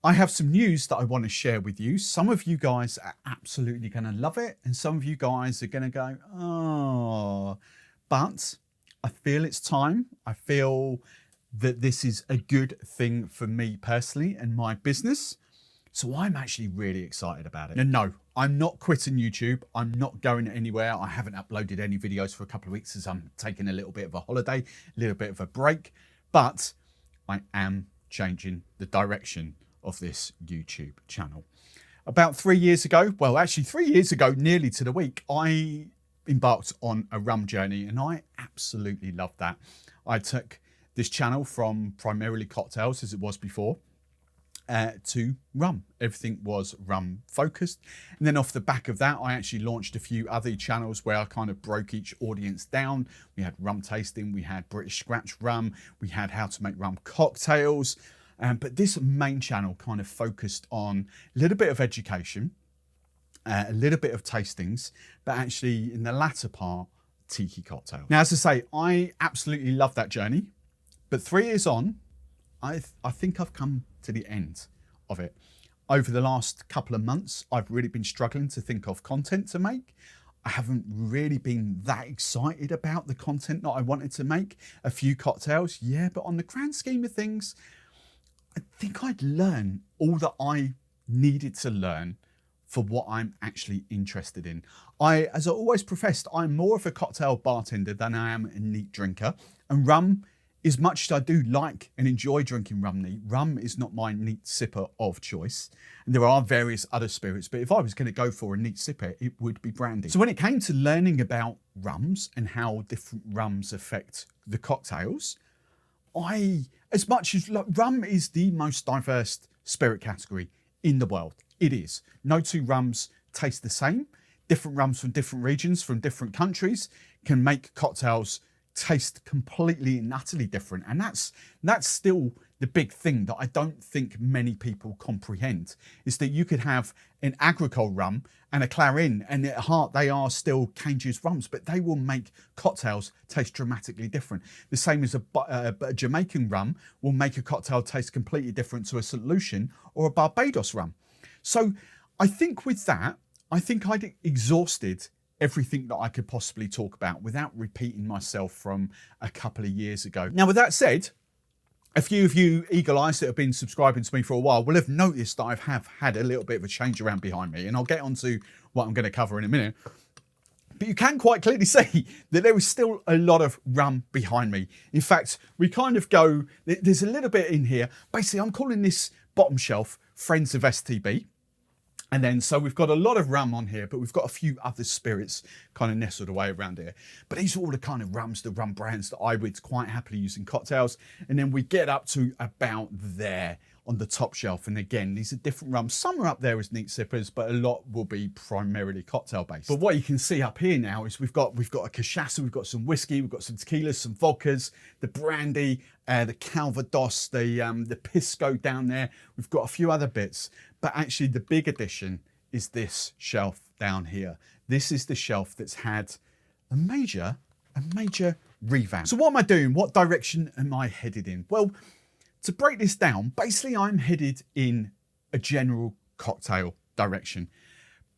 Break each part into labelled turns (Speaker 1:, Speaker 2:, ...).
Speaker 1: I have some news that I want to share with you. Some of you guys are absolutely going to love it, and some of you guys are going to go, oh, but I feel it's time. I feel that this is a good thing for me personally and my business. So I'm actually really excited about it. And no, I'm not quitting YouTube. I'm not going anywhere. I haven't uploaded any videos for a couple of weeks as I'm taking a little bit of a holiday, a little bit of a break, but I am changing the direction of this YouTube channel. About 3 years ago, well, actually 3 years ago, nearly to the week, I embarked on a rum journey and I absolutely loved that. I took this channel from primarily cocktails as it was before, to rum. Everything was rum focused. And then off the back of that, I actually launched a few other channels where I kind of broke each audience down. We had rum tasting, we had British scratch rum, we had how to make rum cocktails. But this main channel kind of focused on a little bit of education, a little bit of tastings, but actually in the latter part, tiki cocktail. Now, as I say, I absolutely love that journey, but 3 years on, I think I've come to the end of it. Over the last couple of months, I've really been struggling to think of content to make. I haven't really been that excited about the content that I wanted to make. A few cocktails, yeah, but on the grand scheme of things, I think I'd learn all that I needed to learn for what I'm actually interested in. As I always professed, I'm more of a cocktail bartender than I am a neat drinker. And rum, as much as I do like and enjoy drinking rum neat, rum is not my neat sipper of choice. And there are various other spirits, but if I was going to go for a neat sipper, it would be brandy. So when it came to learning about rums and how different rums affect the cocktails, as much as rum is the most diverse spirit category in the world, it is. No two rums taste the same. Different rums from different regions, from different countries, can make cocktails taste completely and utterly different. And that's still the big thing that I don't think many people comprehend, is that you could have an agricole rum and a clarin, and at heart they are still cane juice rums, but they will make cocktails taste dramatically different. The same as a Jamaican rum will make a cocktail taste completely different to a St. Lucian or a Barbados rum. So I think with that, I think I'd exhausted everything that I could possibly talk about without repeating myself from a couple of years ago. Now, with that said, a few of you eagle eyes that have been subscribing to me for a while will have noticed that I have had a little bit of a change around behind me, and I'll get onto what I'm going to cover in a minute. But you can quite clearly see that there is still a lot of rum behind me. In fact, we kind of go, there's a little bit in here. Basically, I'm calling this bottom shelf Friends of STB. And then, so we've got a lot of rum on here, but we've got a few other spirits kind of nestled away around here. But these are all the kind of rums, the rum brands that I would quite happily use in cocktails. And then we get up to about there on the top shelf. And again, these are different rums. Some are up there as neat sippers, but a lot will be primarily cocktail based. But what you can see up here now is we've got a cachaça, we've got some whiskey, we've got some tequilas, some vodkas, the brandy, the Calvados, the pisco down there. We've got a few other bits. But actually the big addition is this shelf down here. This is the shelf that's had a major revamp. So what am I doing? What direction am I headed in? Well, to break this down, basically I'm headed in a general cocktail direction,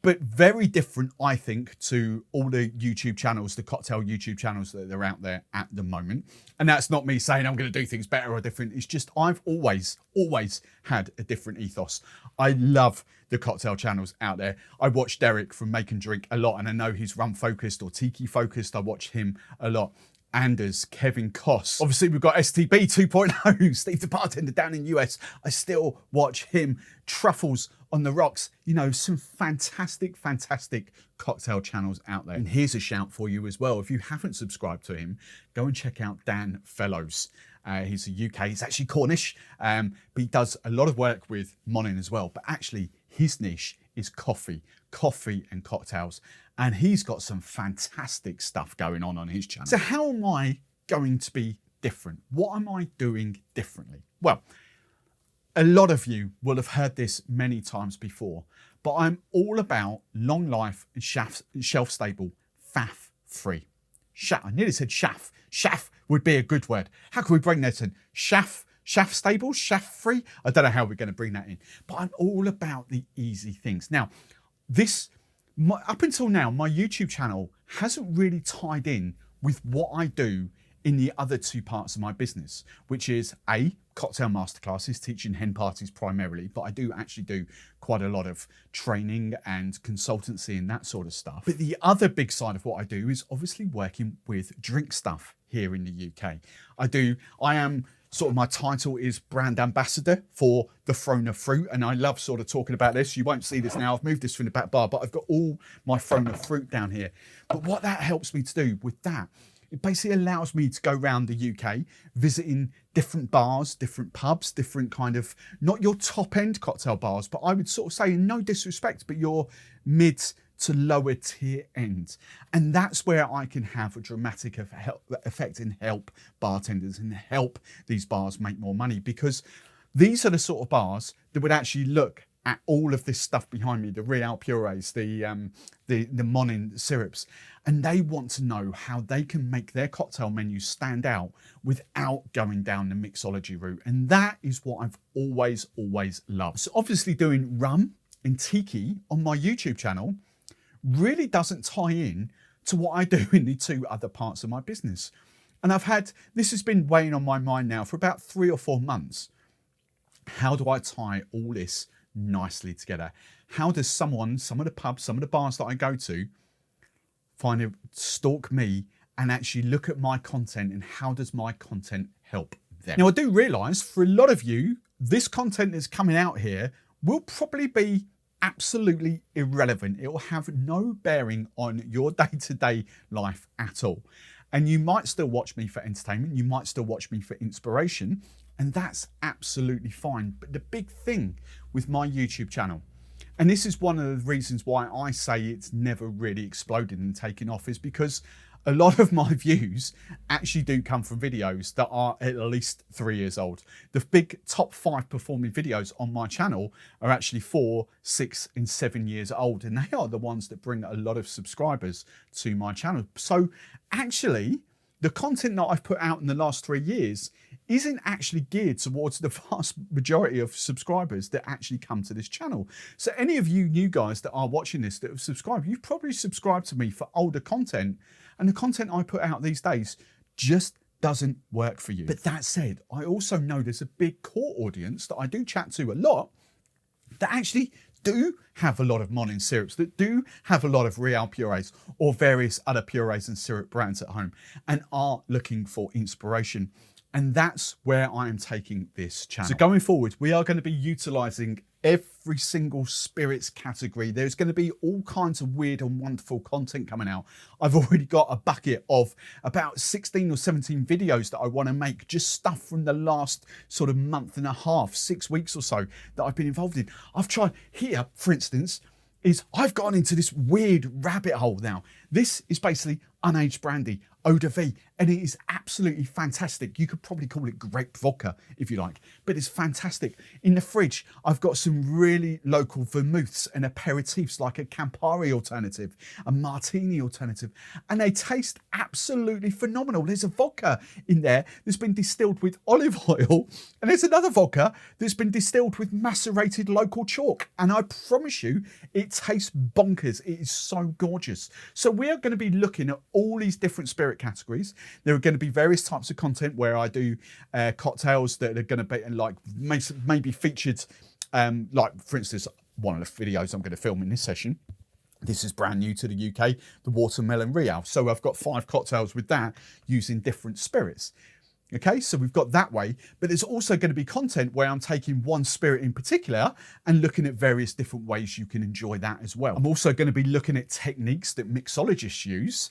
Speaker 1: but very different, I think, to all the YouTube channels, the cocktail YouTube channels that are out there at the moment. And that's not me saying I'm going to do things better or different. It's just I've always had a different ethos. I love the cocktail channels out there. I watch Derek from Make and Drink a lot, and I know he's rum focused or tiki focused. I watch him a lot. Anders, Kevin Koss. Obviously, we've got STB 2.0, Steve the bartender down in US. I still watch him. Truffles on the Rocks. You know, some fantastic cocktail channels out there. And here's a shout for you as well. If you haven't subscribed to him, go and check out Dan Fellows. He's a UK, he's actually Cornish, but he does a lot of work with Monin as well. But actually, his niche is coffee and cocktails. And he's got some fantastic stuff going on his channel. So how am I going to be different? What am I doing differently? Well, a lot of you will have heard this many times before, but I'm all about long life and shelf stable, faff free. I nearly said chaff. Chaff would be a good word. How can we bring that in? Chaff, Shaft stable, shaft free. I don't know how we're going to bring that in, but I'm all about the easy things. Now, up until now, my YouTube channel hasn't really tied in with what I do in the other two parts of my business, which is cocktail masterclasses, teaching hen parties primarily, but I do actually do quite a lot of training and consultancy and that sort of stuff. But the other big side of what I do is obviously working with Drink Stuff here in the UK. I am sort of, my title is brand ambassador for the Frona fruit, and I love sort of talking about this. You won't see this now, I've moved this from the back bar, but I've got all my Frona fruit down here. But what that helps me to do with that, it basically allows me to go around the UK, visiting different bars, different pubs, different kind of, not your top end cocktail bars, but I would sort of say, in no disrespect, but your mid to lower tier end. And that's where I can have a dramatic effect and help bartenders and help these bars make more money, because these are the sort of bars that would actually look at all of this stuff behind me, the Real Purees, the Monin syrups, and they want to know how they can make their cocktail menu stand out without going down the mixology route. And that is what I've always loved. So obviously doing rum and tiki on my YouTube channel really doesn't tie in to what I do in the two other parts of my business. And this has been weighing on my mind now for about 3 or 4 months. How do I tie all this nicely together? How does some of the pubs, some of the bars that I go to stalk me and actually look at my content, and how does my content help them? Now, I do realise for a lot of you, this content that's coming out here will probably be absolutely irrelevant. It will have no bearing on your day-to-day life at all. And you might still watch me for entertainment, you might still watch me for inspiration, and that's absolutely fine. But the big thing with my YouTube channel, and this is one of the reasons why I say it's never really exploded and taken off, is because a lot of my views actually do come from videos that are at least 3 years old. The big top 5 performing videos on my channel are actually 4, 6, and 7 years old, and they are the ones that bring a lot of subscribers to my channel. So actually, the content that I've put out in the last 3 years isn't actually geared towards the vast majority of subscribers that actually come to this channel. So any of you new guys that are watching this that have subscribed, you've probably subscribed to me for older content, and the content I put out these days just doesn't work for you. But that said, I also know there's a big core audience that I do chat to a lot that actually do have a lot of Monin syrups, that do have a lot of Real Purees or various other purees and syrup brands at home, and are looking for inspiration. And that's where I am taking this channel. So going forward, we are going to be utilizing every single spirits category. There's going to be all kinds of weird and wonderful content coming out. I've already got a bucket of about 16 or 17 videos that I want to make, just stuff from the last sort of month and a half, 6 weeks or so that I've been involved in. I've tried here, for instance, I've gone into this weird rabbit hole now. This is basically unaged brandy, eau de vie, and it is absolutely fantastic. You could probably call it grape vodka if you like, but it's fantastic. In the fridge, I've got some really local vermouths and aperitifs, like a Campari alternative, a martini alternative, and they taste absolutely phenomenal. There's a vodka in there that's been distilled with olive oil, and there's another vodka that's been distilled with macerated local chalk, and I promise you, it tastes bonkers. It is so gorgeous. So we are going to be looking at all these different spirit categories. There are going to be various types of content where I do cocktails that are going to be like maybe featured, like for instance, one of the videos I'm going to film in this session. This is brand new to the UK, the Watermelon Real. So I've got 5 cocktails with that using different spirits. Okay, so we've got that way, but there's also going to be content where I'm taking one spirit in particular and looking at various different ways you can enjoy that as well. I'm also going to be looking at techniques that mixologists use,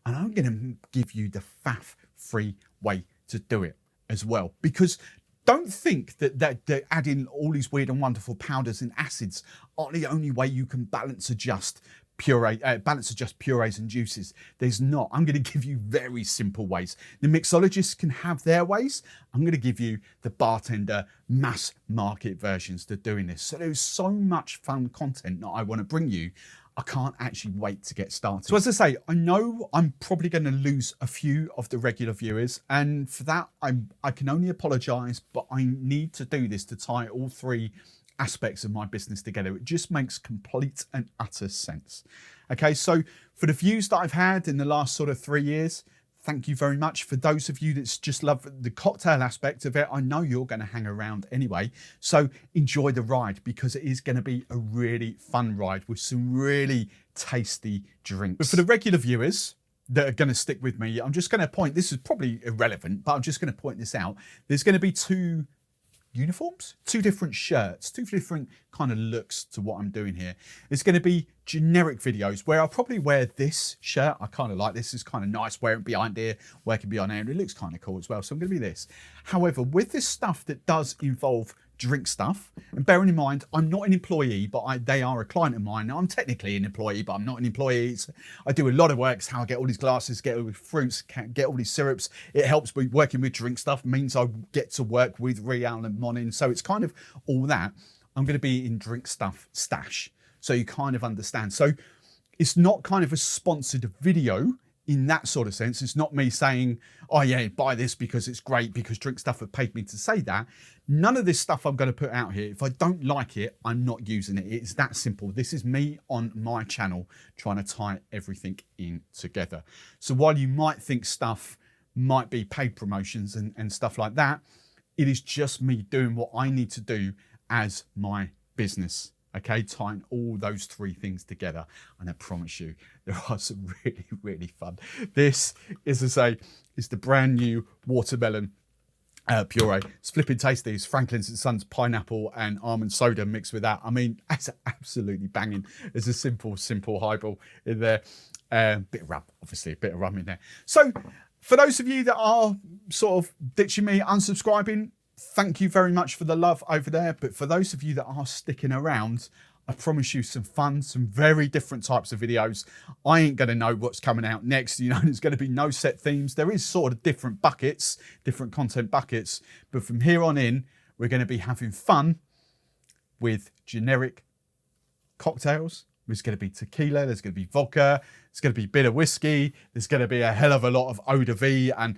Speaker 1: and I'm going to give you the faff-free way to do it as well. Because don't think that adding all these weird and wonderful powders and acids are the only way you can balance adjust purees and juices. There's not. I'm going to give you very simple ways. The mixologists can have their ways. I'm going to give you the bartender mass market versions to doing this. So there's so much fun content that I want to bring you. I can't actually wait to get started. So as I say, I know I'm probably going to lose a few of the regular viewers, and for that I can only apologise, but I need to do this to tie all three aspects of my business together. It just makes complete and utter sense. Okay, so for the views that I've had in the last sort of 3 years, thank you very much. For those of you that just love the cocktail aspect of it, I know you're going to hang around anyway. So enjoy the ride, because it is going to be a really fun ride with some really tasty drinks. But for the regular viewers that are going to stick with me, I'm just going to point, this is probably irrelevant, but I'm just going to point this out. There's going to be two uniforms, two different shirts, two different kind of looks to what I'm doing here. It's going to be generic videos where I'll probably wear this shirt. I kind of like this. It's kind of nice wearing it behind here, working behind here, and it looks kind of cool as well. So I'm going to be this. However, with this stuff that does involve drink stuff, and bearing in mind, I'm not an employee, but they are a client of mine. Now, I'm technically an employee, but I'm not an employee. I do a lot of work. It's how I get all these glasses, get all these fruits, get all these syrups. It helps me working with drink stuff, means I get to work with Real and Monin. So it's kind of all that. I'm going to be in drink stuff stash. So you kind of understand. So it's not kind of a sponsored video in that sort of sense. It's not me saying, oh yeah, buy this because it's great, because Drink Stuff have paid me to say that. None of this stuff I'm going to put out here. If I don't like it, I'm not using it. It's that simple. This is me on my channel trying to tie everything in together. So while you might think stuff might be paid promotions and stuff like that, it is just me doing what I need to do as my business. Okay, tying all those three things together. And I promise you, there are some really, really fun. This is, as I say, is the brand new watermelon puree. It's flipping tasty. It's Franklin's & Sons pineapple and almond soda mixed with that. I mean, it's absolutely banging. There's a simple highball in there. Bit of rum, obviously, a bit of rum in there. So for those of you that are sort of ditching me, unsubscribing, thank you very much for the love over there. But for those of you that are sticking around, I promise you some fun, some very different types of videos. I ain't going to know what's coming out next. You know, there's going to be no set themes. There is sort of different buckets, different content buckets. But from here on in, we're going to be having fun with generic cocktails. There's going to be tequila, there's going to be vodka, there's going to be bitter whiskey, there's going to be a hell of a lot of eau de vie, and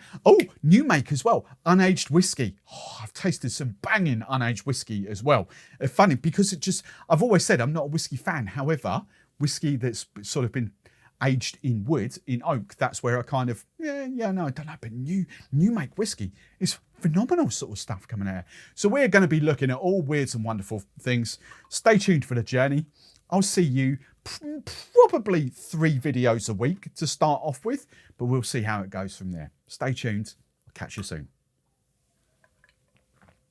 Speaker 1: new make as well, unaged whiskey. I've tasted some banging unaged whiskey as well. Funny, because I've always said I'm not a whiskey fan. However, whiskey that's sort of been aged in wood, in oak, that's where I kind of, I don't know, but new make whiskey is phenomenal sort of stuff coming out. So we're going to be looking at all weird and wonderful things. Stay tuned for the journey. I'll see you probably 3 videos a week to start off with, but we'll see how it goes from there. Stay tuned. I'll catch you soon.